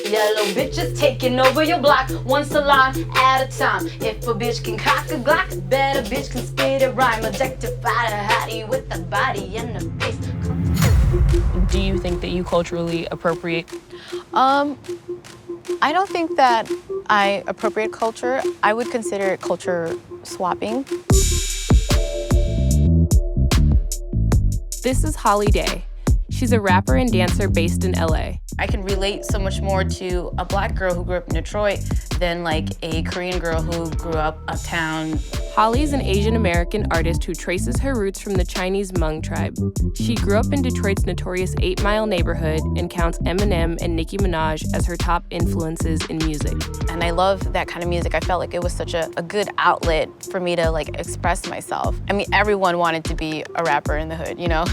Yellow bitches taking over your block, one salon at a time. If a bitch can cock a Glock, bet a bitch can spit a rhyme. Objectified a hottie with the body and the face. Do you think that you culturally appropriate? I don't think that I appropriate culture. I would consider it culture swapping. This is Hollei. She's a rapper and dancer based in LA. I can relate so much more to a Black girl who grew up in Detroit than like a Korean girl who grew up uptown. Hollei is an Asian American artist who traces her roots from the Chinese Hmong tribe. She grew up in Detroit's notorious 8 Mile neighborhood and counts Eminem and Nicki Minaj as her top influences in music. And I love that kind of music. I felt like it was such a good outlet for me to like express myself. I mean, everyone wanted to be a rapper in the hood, you know?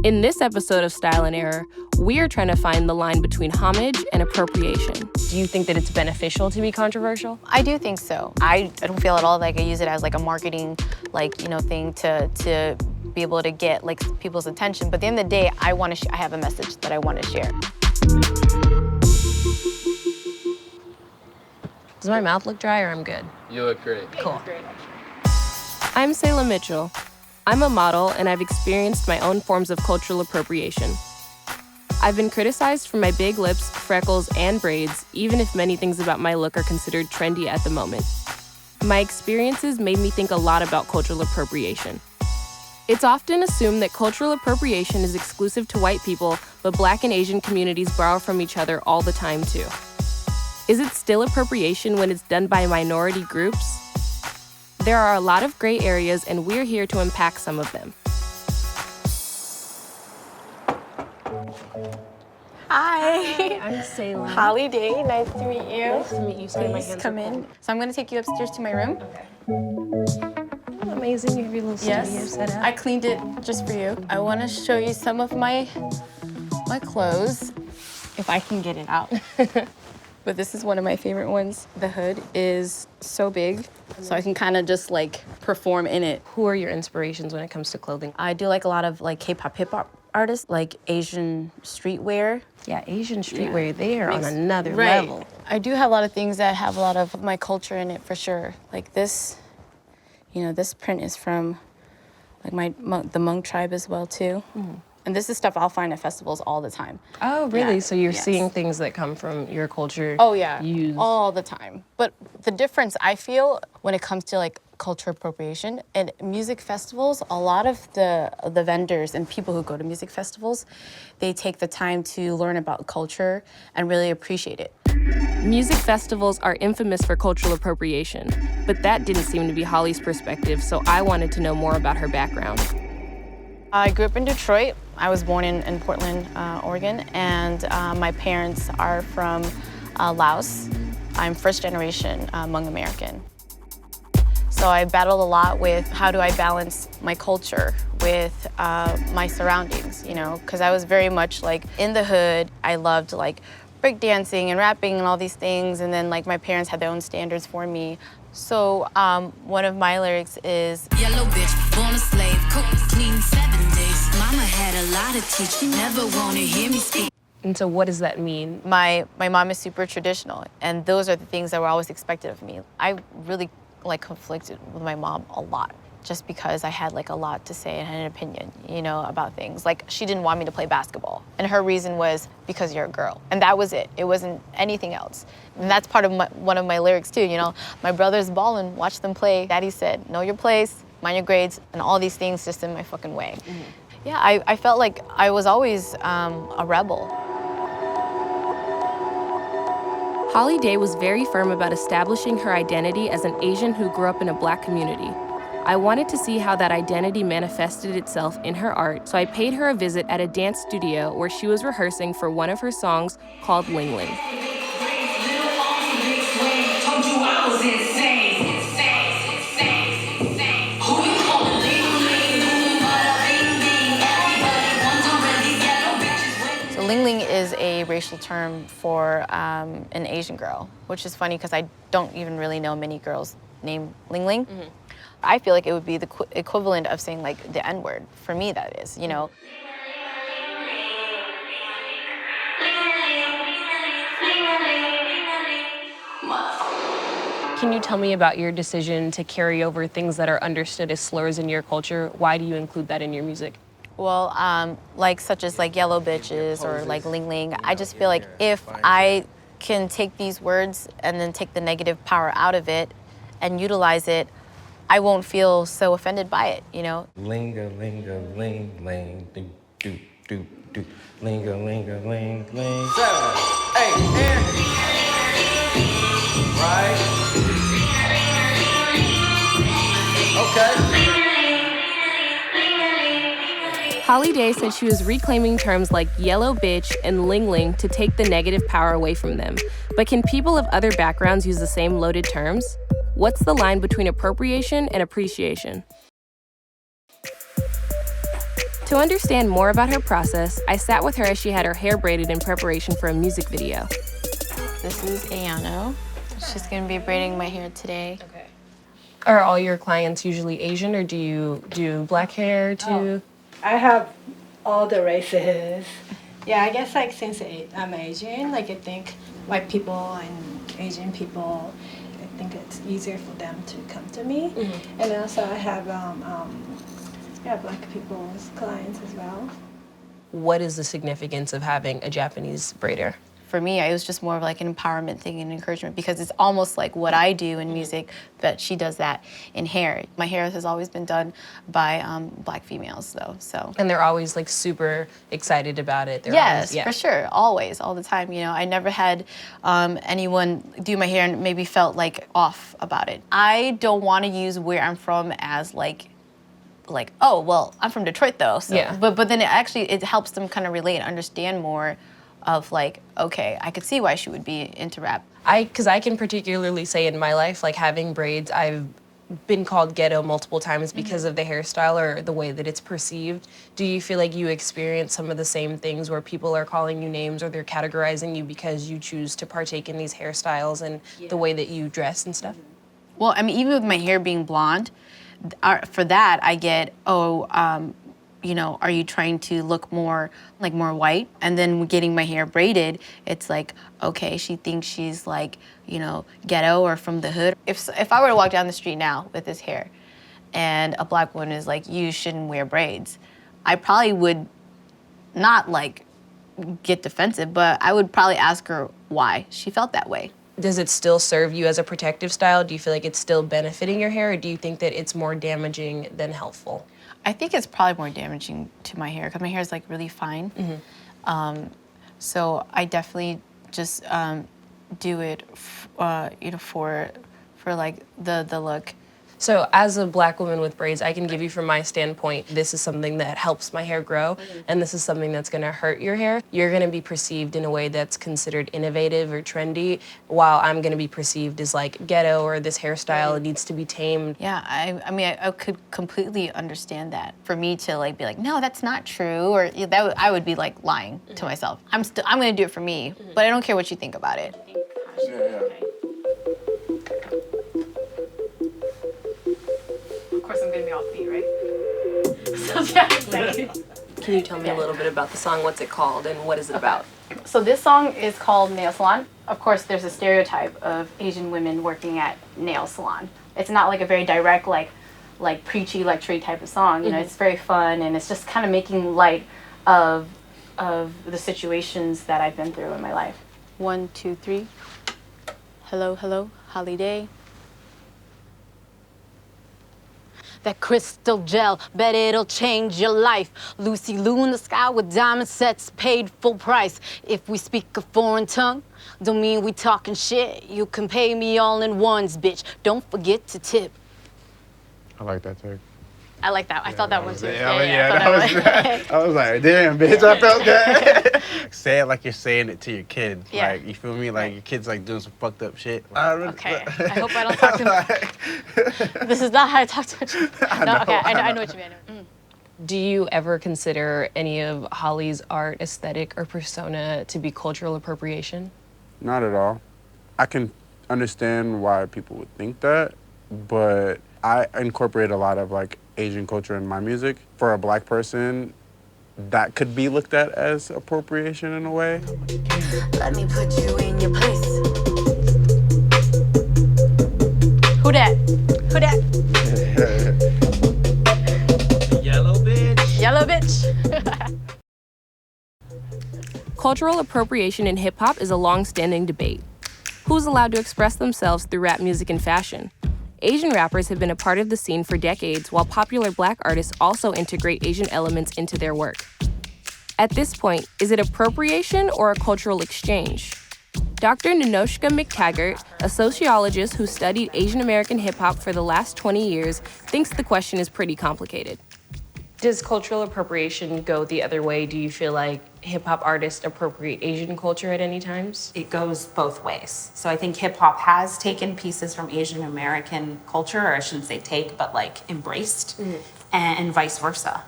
In this episode of Style and Error, we are trying to find the line between homage and appropriation. Do you think that it's beneficial to be controversial? I do think so. I don't feel at all like I use it as like a marketing thing to be able to get like people's attention. But at the end of the day, I have a message that I want to share. Does my mouth look dry or I'm good? You look great. Cool. I'm Salem Mitchell. I'm a model and I've experienced my own forms of cultural appropriation. I've been criticized for my big lips, freckles, and braids, even if many things about my look are considered trendy at the moment. My experiences made me think a lot about cultural appropriation. It's often assumed that cultural appropriation is exclusive to white people, but Black and Asian communities borrow from each other all the time too. Is it still appropriation when it's done by minority groups? There are a lot of gray areas, and we're here to unpack some of them. Hi. I'm Salem. Hollei, nice to meet you. Nice to meet you. Please come in. So I'm gonna take you upstairs to my room. Okay. Amazing, you have your little studio set up. I cleaned it just for you. I wanna show you some of my clothes, if I can get it out. But this is one of my favorite ones. The hood is so big, so I can kind of just like perform in it. Who are your inspirations when it comes to clothing? I do like a lot of like K-pop, hip-hop artists, like Asian streetwear. Yeah, Asian streetwear, they are on another level. I do have a lot of things that have a lot of my culture in it for sure. Like this, this print is from like the Hmong tribe as well too. Mm-hmm. And this is stuff I'll find at festivals all the time. Oh, really? Yeah. So you're seeing things that come from your culture? Oh, yeah. Used. All the time. But the difference I feel when it comes to like culture appropriation at music festivals, a lot of the vendors and people who go to music festivals, they take the time to learn about culture and really appreciate it. Music festivals are infamous for cultural appropriation, but that didn't seem to be Hollei's perspective, so I wanted to know more about her background. I grew up in Detroit. I was born in Portland, Oregon, and my parents are from Laos. I'm first generation Hmong American. So I battled a lot with how do I balance my culture with my surroundings, because I was very much like in the hood. I loved like breakdancing and rapping and all these things, and then like my parents had their own standards for me. So one of my lyrics is, Yellow bitch, born a slave, cook, clean 7 days. Mama had a lot to teach, never wanna hear me speak. And so what does that mean? my mom is super traditional, and those are the things that were always expected of me. I really like conflicted with my mom a lot, just because I had like a lot to say and had an opinion, about things. Like she didn't want me to play basketball, and her reason was because you're a girl, and that was it. It wasn't anything else. And that's part of one of my lyrics too. My brothers ballin', watch them play. Daddy said, know your place, mind your grades, and all these things just in my fucking way. Mm-hmm. Yeah, I felt like I was always a rebel. Hollei was very firm about establishing her identity as an Asian who grew up in a Black community. I wanted to see how that identity manifested itself in her art, so I paid her a visit at a dance studio where she was rehearsing for one of her songs called Ling Ling. So Ling Ling is a racial term for an Asian girl, which is funny because I don't even really know many girls named Ling Ling. Mm-hmm. I feel like it would be the equivalent of saying like the N-word. For me, that is, Can you tell me about your decision to carry over things that are understood as slurs in your culture? Why do you include that in your music? Well, like such as like yellow bitches or like ling ling. I just feel like if I can take these words and then take the negative power out of it and utilize it, I won't feel so offended by it, you know? Linga, linga, ling, ling, do, do, do, do. Linga, linga, ling, ling. 7, 8, and right. Okay. Hollei said she was reclaiming terms like yellow bitch and ling ling to take the negative power away from them. But can people of other backgrounds use the same loaded terms? What's the line between appropriation and appreciation? To understand more about her process, I sat with her as she had her hair braided in preparation for a music video. This is Ayano. She's gonna be braiding my hair today. Okay. Are all your clients usually Asian, or do you do black hair too? I have all the races. Yeah, I guess like since I'm Asian, like I think white people and Asian people, I think it's easier for them to come to me. Mm-hmm. And also I have black people's clients as well. What is the significance of having a Japanese braider? For me, it was just more of like an empowerment thing and encouragement, because it's almost like what I do in music, but she does that in hair. My hair has always been done by black females, though. So. And they're always like super excited about it. They're yes, always, yeah. For sure, always, all the time. You know, I never had anyone do my hair and maybe felt like off about it. I don't want to use where I'm from as like, oh, well, I'm from Detroit though. So. Yeah. But then it helps them kind of relate and understand more of like, okay, I could see why she would be into rap. Because I can particularly say in my life, like having braids, I've been called ghetto multiple times because of the hairstyle or the way that it's perceived. Do you feel like you experience some of the same things where people are calling you names or they're categorizing you because you choose to partake in these hairstyles and the way that you dress and stuff? Well, I mean, even with my hair being blonde, for that I get, you know, are you trying to look more white? And then getting my hair braided, it's like, okay, she thinks she's like, you know, ghetto or from the hood. If I were to walk down the street now with this hair and a black woman is like, you shouldn't wear braids, I probably would not like get defensive, but I would probably ask her why she felt that way. Does it still serve you as a protective style? Do you feel like it's still benefiting your hair, or do you think that it's more damaging than helpful? I think it's probably more damaging to my hair because my hair is like really fine. Mm-hmm. So I definitely just do it, you know, for like the look. So as a black woman with braids, I can give you from my standpoint, this is something that helps my hair grow, and this is something that's gonna hurt your hair. You're gonna be perceived in a way that's considered innovative or trendy, while I'm gonna be perceived as like ghetto, or this hairstyle needs to be tamed. Yeah, I mean, I could completely understand that. For me to like be like, no, that's not true, or that I would be like lying to myself. I'm gonna do it for me, but I don't care what you think about it. Of course, I'm gonna be off beat, right? So yeah, exactly. Can you tell me a little bit about the song? What's it called and what is it about? So this song is called Nail Salon. Of course, there's a stereotype of Asian women working at nail salon. It's not like a very direct, like preachy, lecture type of song. You know, it's very fun, and it's just kind of making light of the situations that I've been through in my life. 1, 2, 3. Hello, hello, holiday. That crystal gel, bet it'll change your life. Lucy Lou in the sky with diamond sets, paid full price. If we speak a foreign tongue, don't mean we talking shit. You can pay me all in ones, bitch. Don't forget to tip. I like that too. I like that. I felt that one too. I was like, damn, bitch, I felt that. Say it like you're saying it to your kid. Yeah. Like, you feel me? Like, your kid's like doing some fucked up shit. Okay. I hope I don't talk to him. This is not how I talk to a child. No, okay. I know what you mean. Do you ever consider any of Hollei's art, aesthetic, or persona to be cultural appropriation? Not at all. I can understand why people would think that, but I incorporate a lot of like Asian culture in my music. For a black person, that could be looked at as appropriation in a way. Let me put you in your place. Who dat? Who dat? Yellow bitch. Yellow bitch. Cultural appropriation in hip-hop is a long-standing debate. Who's allowed to express themselves through rap music and fashion? Asian rappers have been a part of the scene for decades, while popular Black artists also integrate Asian elements into their work. At this point, is it appropriation or a cultural exchange? Dr. Ninoshka McTaggart, a sociologist who studied Asian American hip-hop for the last 20 years, thinks the question is pretty complicated. Does cultural appropriation go the other way? Do you feel like hip-hop artists appropriate Asian culture at any times? It goes both ways. So I think hip hop has taken pieces from Asian American culture, or I shouldn't say take, but like embraced, and vice versa.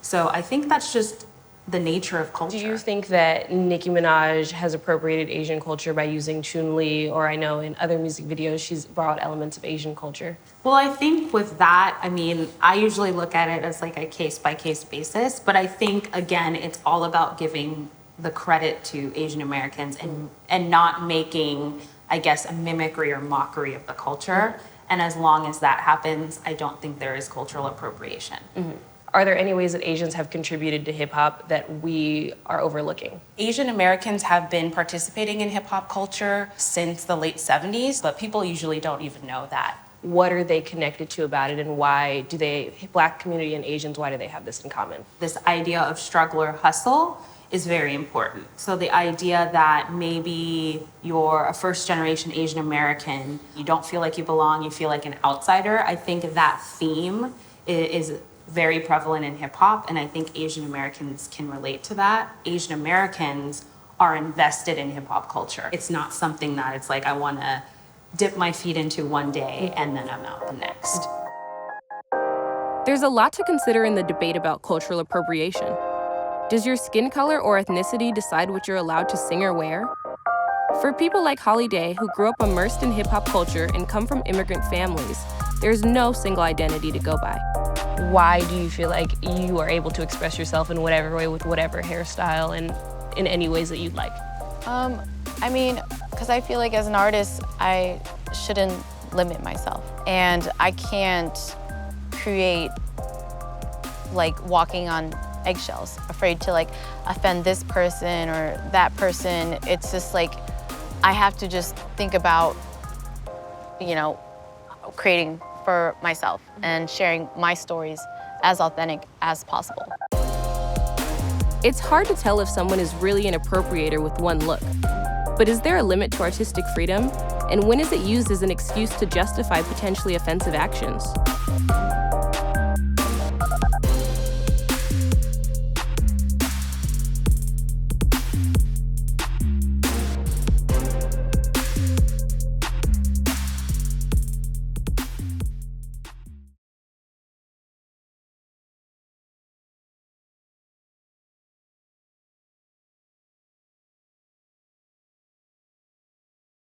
So I think that's just the nature of culture. Do you think that Nicki Minaj has appropriated Asian culture by using Chun-Li, or I know in other music videos she's brought elements of Asian culture? Well, I think with that, I mean, I usually look at it as like a case-by-case basis, but I think, again, it's all about giving the credit to Asian Americans and not making, I guess, a mimicry or mockery of the culture. And as long as that happens, I don't think there is cultural appropriation. Are there any ways that Asians have contributed to hip-hop that we are overlooking? Asian Americans have been participating in hip-hop culture since the late 70s, but people usually don't even know that. What are they connected to about it, and why do Black community and Asians, why do they have this in common? This idea of struggle or hustle is very important. So the idea that maybe you're a first-generation Asian American, you don't feel like you belong, you feel like an outsider, I think that theme is very prevalent in hip-hop, and I think Asian Americans can relate to that. Asian Americans are invested in hip-hop culture. It's not something that it's like I want to dip my feet into one day and then I'm out the next. There's a lot to consider in the debate about cultural appropriation. Does your skin color or ethnicity decide what you're allowed to sing or wear? For people like Hollei, who grew up immersed in hip-hop culture and come from immigrant families, there's no single identity to go by. Why do you feel like you are able to express yourself in whatever way, with whatever hairstyle, and in any ways that you'd like? I mean, because I feel like as an artist, I shouldn't limit myself. And I can't create like walking on eggshells, afraid to like offend this person or that person. It's just like, I have to just think about, you know, creating for myself and sharing my stories as authentic as possible. It's hard to tell if someone is really an appropriator with one look. But is there a limit to artistic freedom? And when is it used as an excuse to justify potentially offensive actions?